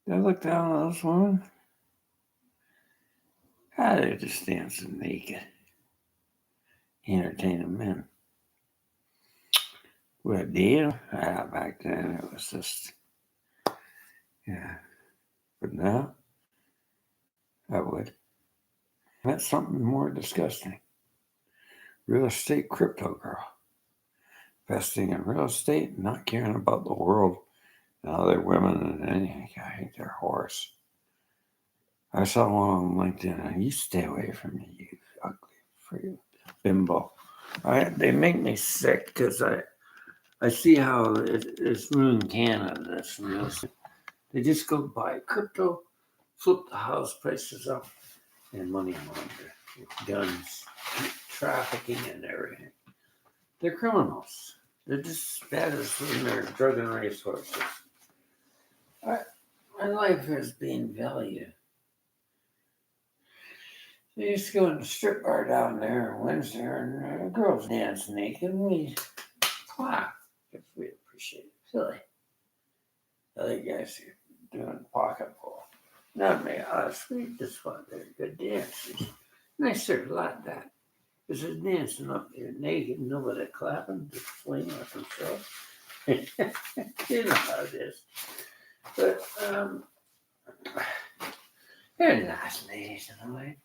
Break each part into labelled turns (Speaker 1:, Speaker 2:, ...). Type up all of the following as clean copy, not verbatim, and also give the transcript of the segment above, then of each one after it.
Speaker 1: They look down on those women. Ah, they're just dancing naked, entertaining men. What a deal. Back then it was just, yeah. But now, I would. That's something more disgusting. Real estate crypto girl. Investing in real estate, not caring about the world and other women and anything. I hate their horse. I saw one on LinkedIn, and you stay away from me, you ugly freaking bimbo. They make me sick because I see how it's ruined Canada. This real estate. They just go buy crypto, flip the house prices up, and money launder, guns, trafficking, and everything. They're criminals. They're just bad as when they're drug and racehorses. My life has been valued. They used to go in the strip bar down there in Windsor, and girls dance naked, and we clap if we appreciate it. Silly. Other guys are doing pocketful. Not me, us. We just thought they're good dancers. And I served a lot of that. Because they're dancing up there naked, nobody clapping, just swinging like themselves. You know how it is. But, they're nice ladies in a way.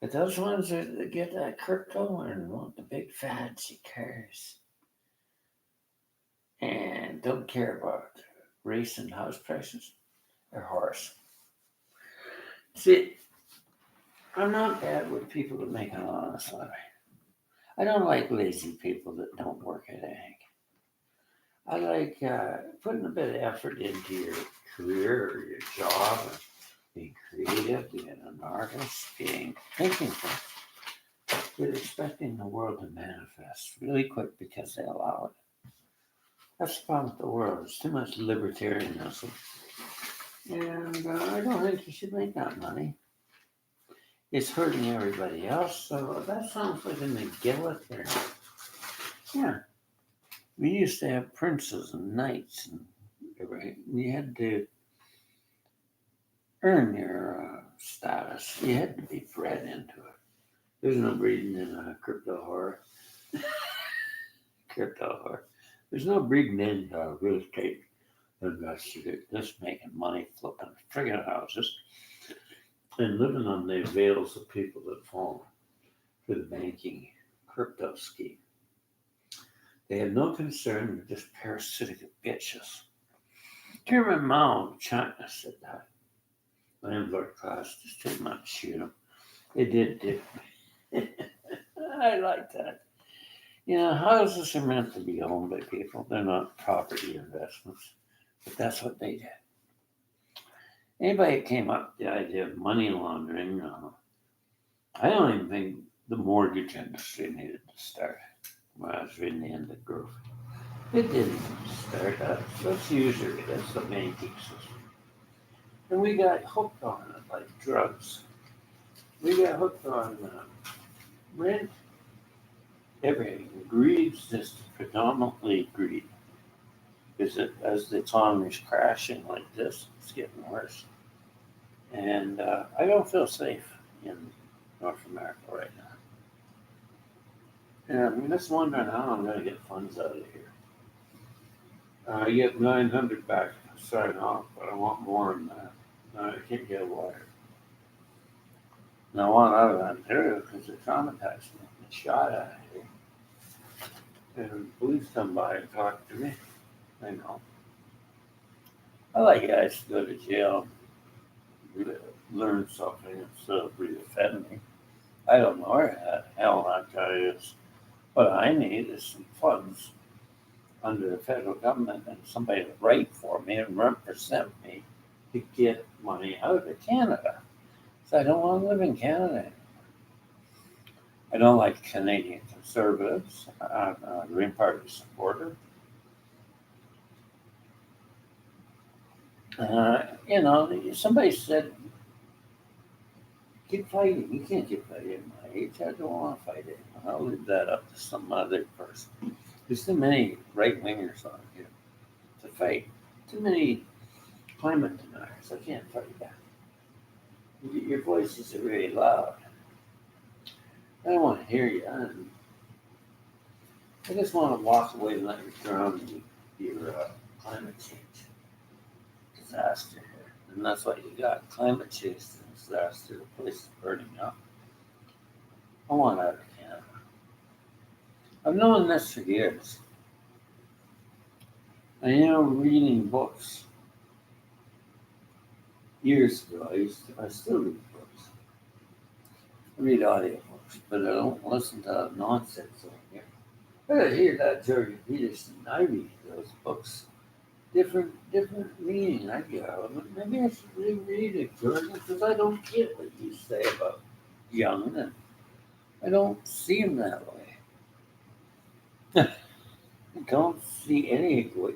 Speaker 1: But those ones that get that crypto and want the big fancy cars and don't care about race and house prices, they're horse. See, I'm not bad with people that make an honest living. I don't like lazy people that don't work at anything. I like putting a bit of effort into your career or your job, or being creative, being an artist, being thinking things, but expecting the world to manifest really quick because they allow it. That's the problem with the world. There's too much libertarianism. And I don't think you should make that money. It's hurting everybody else. So that sounds like a McGillis there. Yeah. We used to have princes and knights and everything. You had to earn your status. You had to be bred into it. There's no breeding in a crypto horror. Crypto horror. There's no breeding in real estate investor just making money flipping friggin' houses and living on the avails of people that fall for the banking crypto scheme. They have no concern, they're just parasitic bitches. Chairman Mao of China said that. Landlord cost is too much, shoot them. They did. I like that. You know, houses are meant to be owned by people. They're not property investments. But that's what they did. Anybody that came up with the idea of money laundering, I don't even think the mortgage industry needed to start when I was reading the end of Grove. It didn't start. That's usually that's the main thesis. And we got hooked on it like drugs. We got hooked on rent, everything. Greed's just predominantly greed. Because as the economy's crashing like this, it's getting worse. And I don't feel safe in North America right now. And I'm just wondering how I'm going to get funds out of here. I get 900 back to start off, but I want more than that. No, I can't get a wire. And I want out of Ontario because they traumatized me and shot at me. And the police come by and talk to me. I know. I like guys to go to jail, learn something instead of re-offend me. I don't know where the hell that guy is. What I need is some funds under the federal government and somebody to write for me and represent me to get money out of Canada. So I don't want to live in Canada anymore. I don't like Canadian conservatives. I'm a Green Party supporter. You know, somebody said, keep fighting. You can't keep fighting at my age. I don't want to fight it. I'll leave that up to some other person. There's too many right wingers on here to fight. Too many climate deniers. I can't fight that. Your voices are really loud. I don't want to hear you. I just want to walk away and let you drown in your climate change disaster here. And that's what you got. Climate change disaster. The place is burning up. I want out of Canada. I've known this for years. And reading books. Years ago, I still read books. I read audiobooks, but I don't listen to that nonsense on here. I hear that Jordan Peterson. I read those books. Different meaning I get out of it. Maybe I should reread it, Jordan, because I don't get what you say about young, and I don't see him that way. I don't see any way.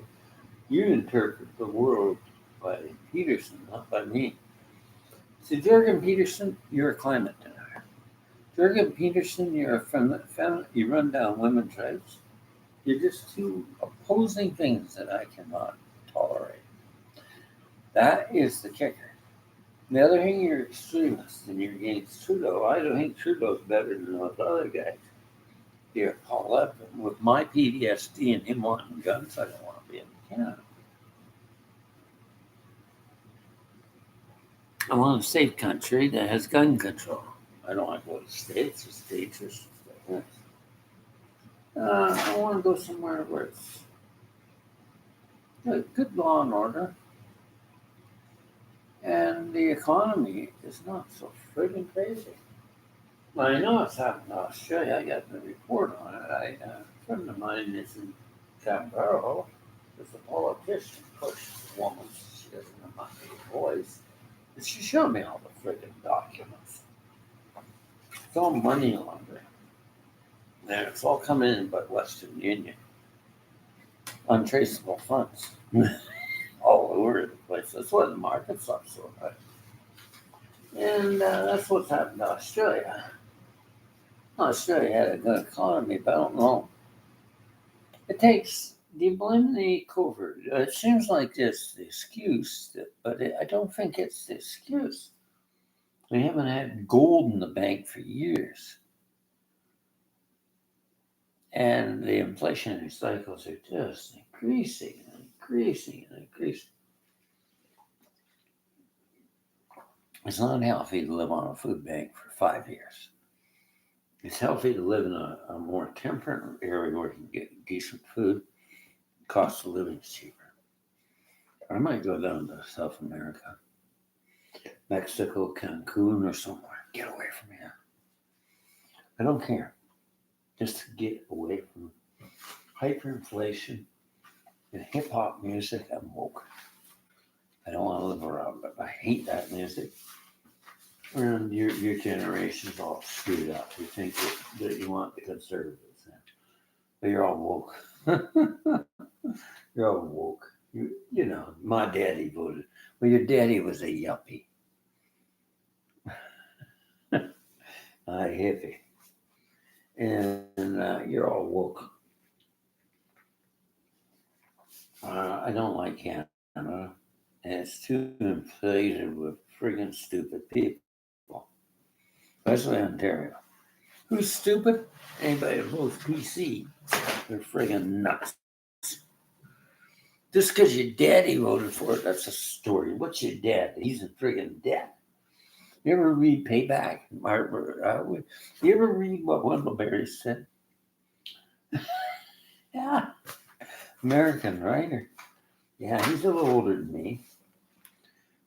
Speaker 1: You interpret the world by Peterson, not by me. So, Jordan Peterson, you're a climate denier. Jordan Peterson, you're from the family, you run down women's rights. You're just two opposing things that I cannot tolerate. That is the kicker. The other thing, you're extremist and you're against Trudeau. I don't think Trudeau's better than those other guys. Here, Paul Upton, with my PTSD and him wanting guns, I don't want to be in Canada. I want a safe country that has gun control. I don't want to go to states or states or stuff. I want to go somewhere where it's good law and order, and the economy is not so friggin' crazy. Well, I know it's happened in Australia. I got the report on it. A friend of mine is in Canberra. There's a politician pushed a woman. She doesn't have my voice. And she showed me all the friggin' documents. It's all money laundering. And it's all coming in by Western Union. Untraceable funds. All over the place. That's why the market's up so high. And that's what's happened to Australia. Australia had a good economy, but I don't know. It takes, do you blame the COVID? It seems like it's the excuse, but I don't think it's the excuse. We haven't had gold in the bank for years. And the inflationary cycles are just increasing and increasing and increasing. It's not healthy to live on a food bank for 5 years. It's healthy to live in a more temperate area where you can get decent food. Cost of living is cheaper. I might go down to South America, Mexico, Cancun, or somewhere. Get away from here. I don't care. Just to get away from hyperinflation and hip hop music. I'm woke. I don't want to live around it. I hate that music. And your generation's all screwed up. You think that you want the conservatives in. But you're all woke. You're all woke. You know, my daddy voted. Well, your daddy was a yuppie. A hippie. And you're all woke. I don't like Canada. And it's too inflated with friggin' stupid people. Especially Ontario. Who's stupid? Anybody that votes PC. They're friggin' nuts. Just because your daddy voted for it, that's a story. What's your dad? He's in friggin' debt. You ever read Payback? You ever read what Wendell Berry said? Yeah. American writer. Yeah, he's a little older than me.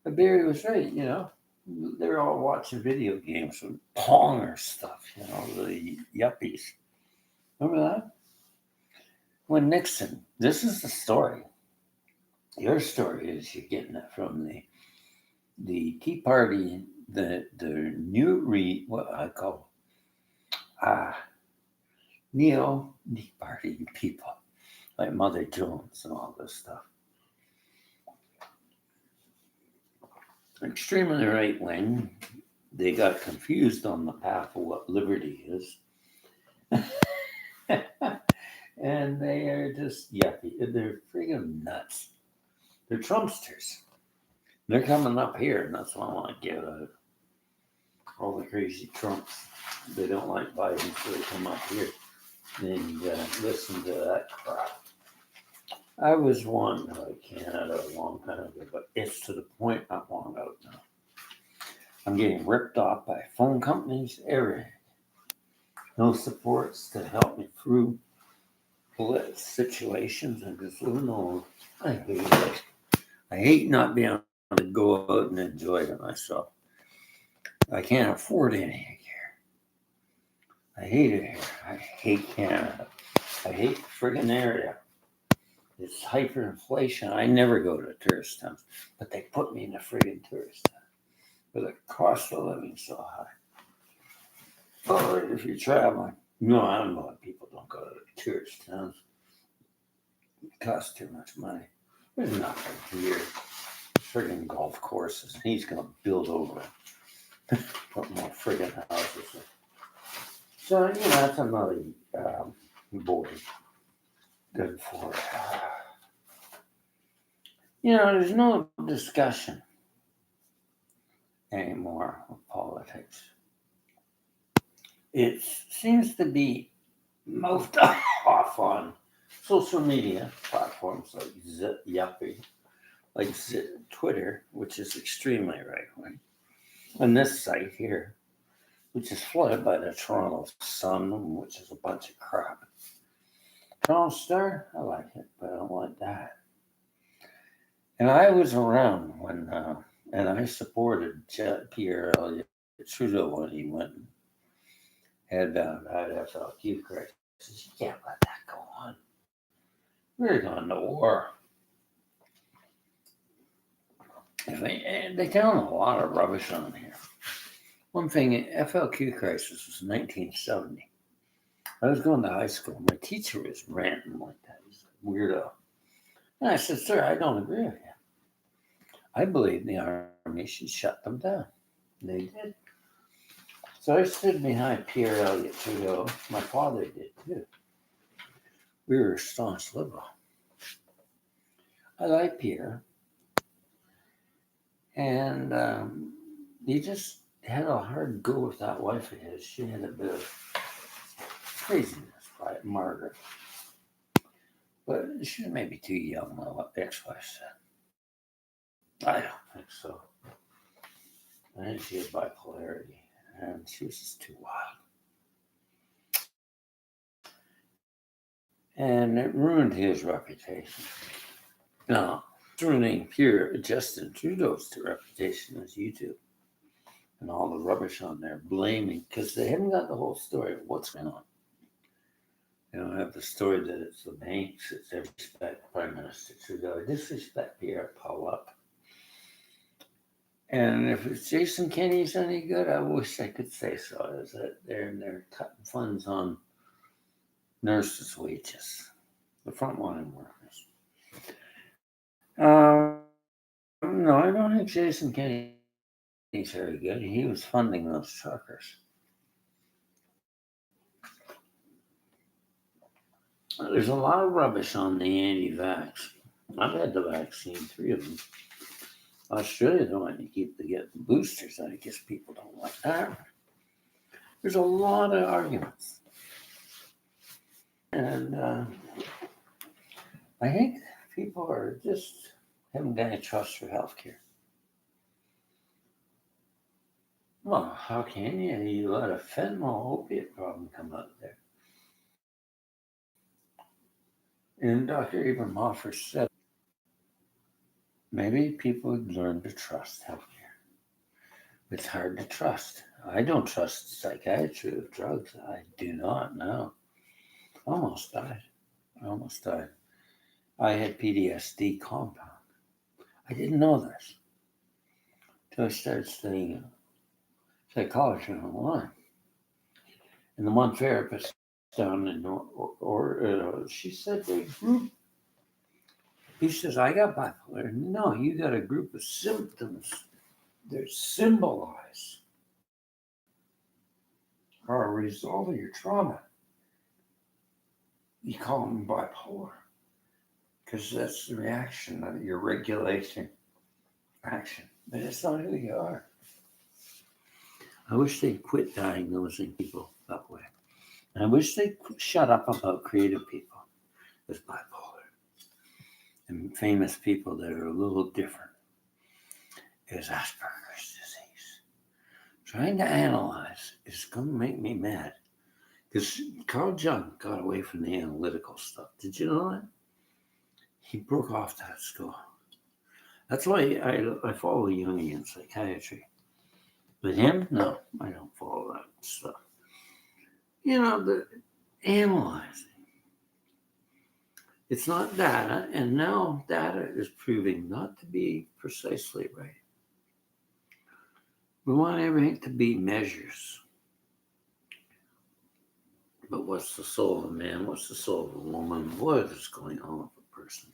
Speaker 1: But Barry was right, They're all watching video games with Pong or stuff, the yuppies. Remember that? When Nixon, this is the story. Your story is you're getting it from the Tea Party, the new what I call neo Tea Party people, like Mother Jones and all this stuff. Extremely right wing, they got confused on the path of what liberty is. And they are just yuppie. They're friggin' nuts. They're Trumpsters. They're coming up here, and that's what I want to get out. All the crazy Trumps. They don't like Biden, so they come up here and listen to that crap. I was wanting to like Canada a long time ago, but it's to the point I want out now. I'm getting ripped off by phone companies, everything. No supports to help me through situations. I just don't know. I hate it. I hate not being able to go out and enjoy it myself. I can't afford anything here. I hate it here. I hate Canada. I hate the friggin' area. It's hyperinflation. I never go to tourist towns, but they put me in a friggin' tourist town where the cost of living is so high. Oh, if you're traveling, no, I don't know why people don't go to tourist towns. It costs too much money. There's nothing here. Friggin' golf courses. He's gonna build over it. Put more friggin' houses. So that's another board. Good for it. There's no discussion anymore of politics. It seems to be moved off on social media platforms like Yuppie, like Twitter, which is extremely right-wing, and this site here, which is flooded by the Toronto Sun, which is a bunch of crap. Toronto Star, I like it, but I don't like that. And I was around when, and I supported Pierre Elliott Trudeau when he went and had FLQ crisis. You can't let that go on. We're going to war. They tell a lot of rubbish on here. One thing, FLQ crisis was 1970. I was going to high school. My teacher was ranting like that. He's a weirdo. And I said, sir, I don't agree with you. I believe the Army should shut them down. They did. So I stood behind Pierre Elliott Trudeau. My father did too. We were staunch liberal. I like Pierre. And he just had a hard go with that wife of his. She had a bit of craziness by Margaret. But she was maybe too young, my ex-wife said. I don't think so. I think she had bipolarity, and she was just too wild. And it ruined his reputation. Now, ruining Justin Trudeau's reputation is YouTube and all the rubbish on there, blaming, because they haven't got the whole story of what's going on. They don't have the story that it's the banks, it's they respect Prime Minister Trudeau, disrespect Pierre Pawlup. And if it's Jason Kenney's any good, I wish I could say so. Is that they're cutting funds on nurses' wages, the frontline workers. No, I don't think Jason Kenney's very good. He was funding those truckers. There's a lot of rubbish on the anti-vax. I've had the vaccine, 3 of them. Australia don't want to get the boosters. I guess people don't like that. There's a lot of arguments. And I think people are just haven't got any trust for healthcare. Well, how can you? You let a fentanyl opiate problem come out there. And Dr. Abraham Hoffer said, maybe people would learn to trust healthcare. It's hard to trust. I don't trust psychiatry with drugs. I do not now. Almost died. I had PTSD compound. I didn't know this until I started studying psychology online. And the one therapist down in she said they group. He says, I got bipolar. No, you got a group of symptoms that symbolize or a result of your trauma. You call them bipolar because that's the reaction that you're regulating action, but it's not who you are. I wish they'd quit diagnosing people that way. And I wish they'd shut up about creative people as bipolar and famous people that are a little different as Asperger's disease. Trying to analyze is going to make me mad because Carl Jung got away from the analytical stuff. Did you know that? He broke off that school. That's why I follow Jungian psychiatry. But him, no, I don't follow that stuff. The analyzing. It's not data, and now data is proving not to be precisely right. We want everything to be measures. But what's the soul of a man? What's the soul of a woman? What is going on with a person?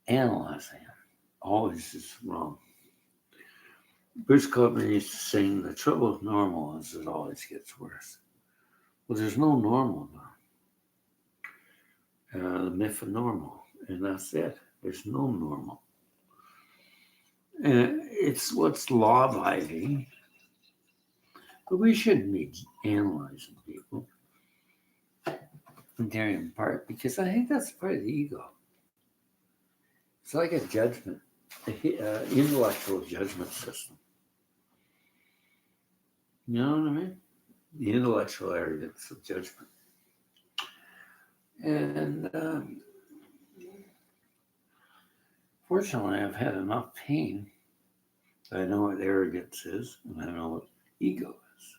Speaker 1: Analyzing it always is wrong. Bruce Copeland used to sing, "The trouble with normal is it always gets worse." Well, there's no normal now. The myth of normal, and that's it. There's no normal. And it's what's law-abiding, but we shouldn't be analyzing people and tearing them apart because I think that's part of the ego. It's like a judgment, intellectual judgment system. You know what I mean? The intellectual arrogance of judgment. And fortunately, I've had enough pain that I know what arrogance is, and I know what ego is.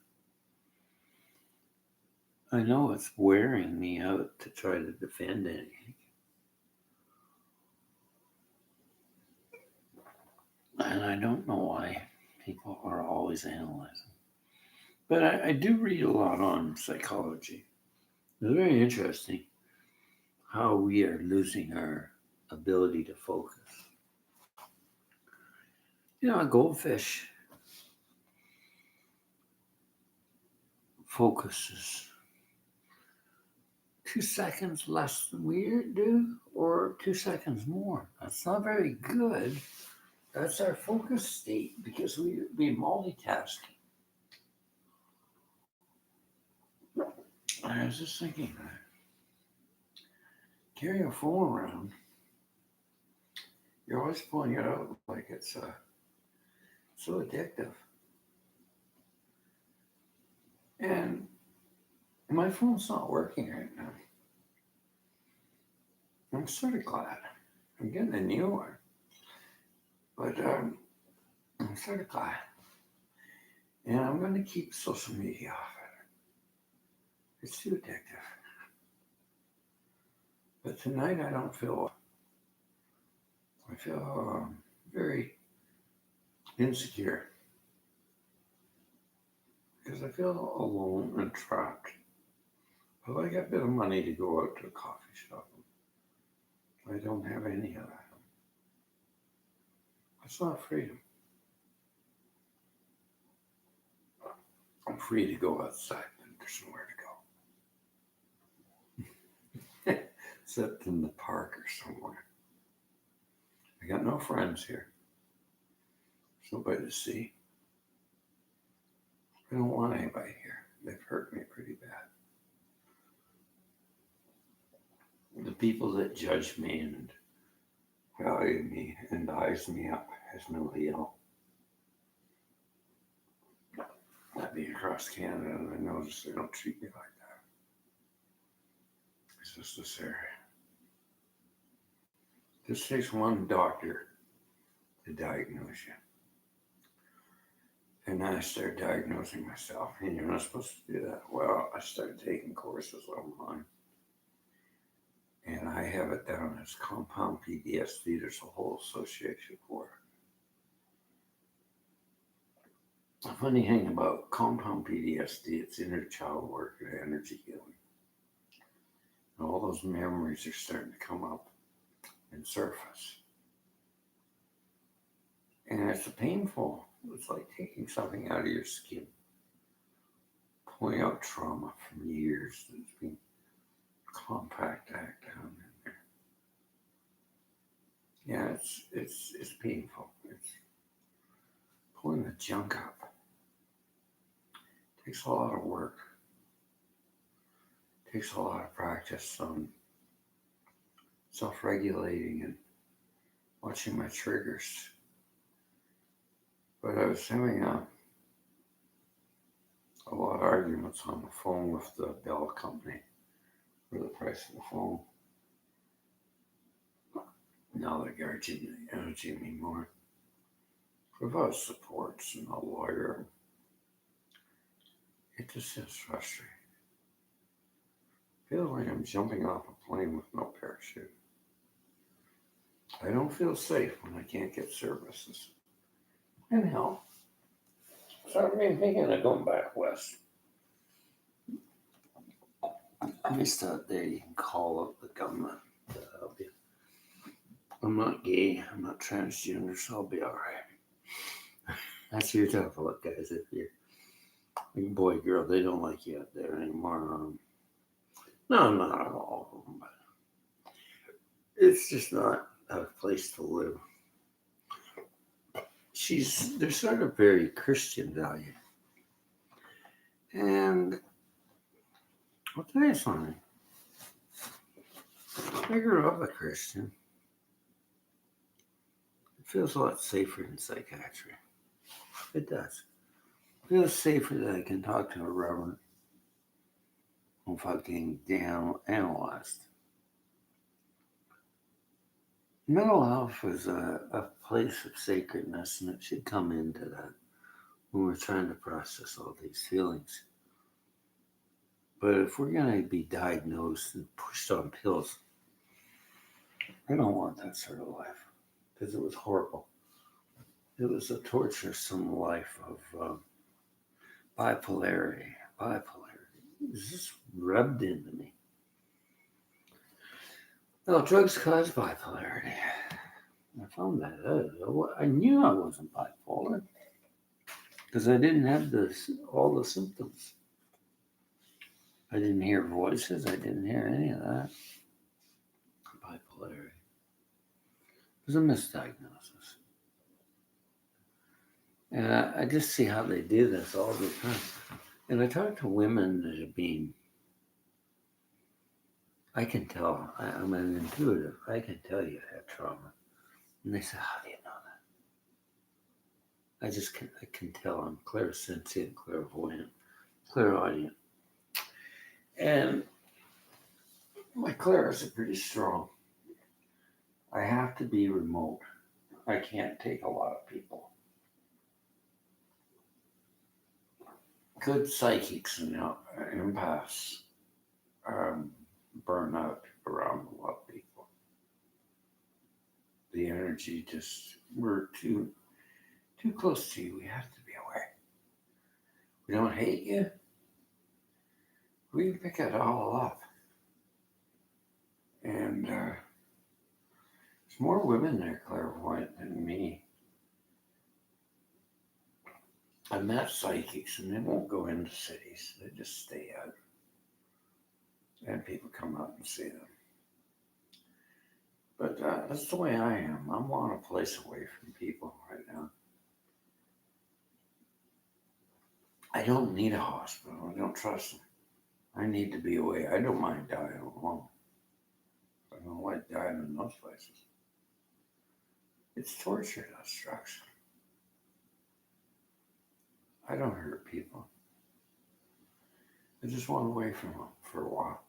Speaker 1: I know it's wearing me out to try to defend anything. And I don't know why people are always analyzing. But I do read a lot on psychology. It's very interesting how we are losing our ability to focus. A goldfish focuses 2 seconds less than we do, or 2 seconds more. That's not very good. That's our focus state because we multitask. I was just thinking that carrying a phone around, you're always pulling it out like it's so addictive. And my phone's not working right now. I'm sort of glad. I'm getting a new one. But I'm sort of glad. And I'm going to keep social media off it. It's too addictive. But tonight I don't feel, I feel very insecure. Because I feel alone and trapped. But I got a bit of money to go out to a coffee shop. I don't have any of that. That's not freedom. I'm free to go outside, but there's nowhere to go. Except in the park or somewhere. I got no friends here. There's nobody to see. I don't want anybody here. They've hurt me pretty bad. The people that judge me and value me and eyes me up as no heel. I've been across Canada and I notice they don't treat me like that. It's just this area. This takes one doctor to diagnose you. And then I started diagnosing myself. And you're not supposed to do that. Well, I started taking courses online. And I have it down as compound PTSD. There's a whole association for it. The funny thing about compound PTSD, it's inner child work and energy healing. And all those memories are starting to come up and surface. And it's painful. It's like taking something out of your skin. Pulling out trauma from years that's been compact down in there. Yeah, it's painful. It's pulling the junk up. Takes a lot of work. Takes a lot of practice on self-regulating and watching my triggers. But I was having a lot of arguments on the phone with the Bell company for the price of the phone. Now they're charging me more. Without supports and a lawyer, it just is frustrating. I feel like I'm jumping off a plane with no parachute. I don't feel safe when I can't get services and help. So I've been thinking of going back west. I just thought there you can call up the government to help you. I'm not gay, I'm not transgender, so I'll be alright. That's your tough luck, guys. If you're like boy, girl, they don't like you out there anymore. No, not all of them, but it's just not a place to live. They're sort of very Christian value. And I'll tell you something. I grew up a Christian. It feels a lot safer in psychiatry. It does. It feels safer that I can talk to a reverend without getting analyzed. Mental health is a place of sacredness, and it should come into that when we're trying to process all these feelings. But if we're going to be diagnosed and pushed on pills, I don't want that sort of life because it was horrible. It was a torturesome life of bipolarity. It was just rubbed into me. Well, drugs cause bipolarity. I found that out. I knew I wasn't bipolar because I didn't have all the symptoms. I didn't hear voices. I didn't hear any of that. Bipolarity. It was a misdiagnosis. And I just see how they do this all the time. And I talk to women that have been, I can tell, I'm an intuitive. I can tell you have trauma. And they say, how do you know that? I can tell I'm clairsentient, clairvoyant, clairaudient. And my clairs are pretty strong. I have to be remote. I can't take a lot of people. Good psychics and empaths burn out around a lot of people. The energy we're too close to you. We have to be aware. We don't hate you. We can pick it all up. And there's more women that are clairvoyant than me. I've met psychics and they won't go into cities. They just stay out. And people come out and see them. But that's the way I am. I want a place away from people right now. I don't need a hospital. I don't trust them. I need to be away. I don't mind dying alone. I don't like dying in those places. It's torture, destruction. I don't hurt people. I just want away from them for a while.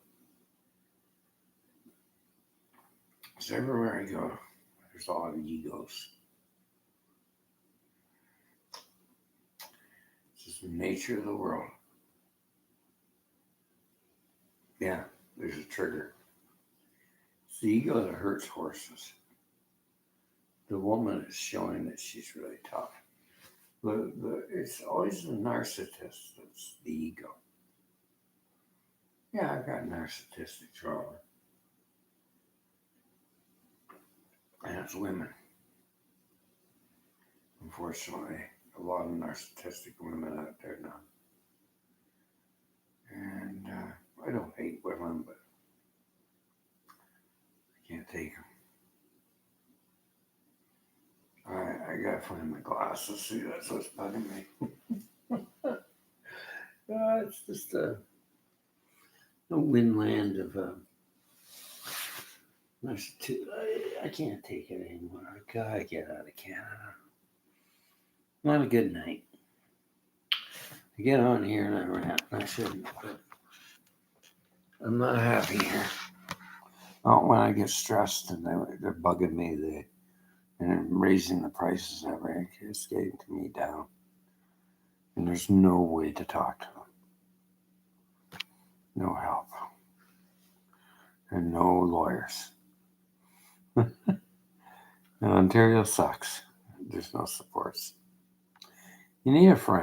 Speaker 1: So everywhere I go, there's a lot of egos. It's just the nature of the world. Yeah, there's a trigger. It's the ego that hurts horses. The woman is showing that she's really tough. It's always the narcissist that's the ego. Yeah, I've got narcissistic trauma. And it's women. Unfortunately, a lot of narcissistic women out there now. And I don't hate women, but I can't take them. gotta find my glasses. See, that's what's bugging me. It's just a windland of I can't take it anymore. I gotta get out of Canada. Not a good night. I get on here and I rant. I shouldn't, but I'm not happy here. Not when I get stressed and they're bugging me. And raising the prices every it's getting to me down. And there's no way to talk to them. No help. And no lawyers. And Ontario sucks. There's no supports. You need a friend.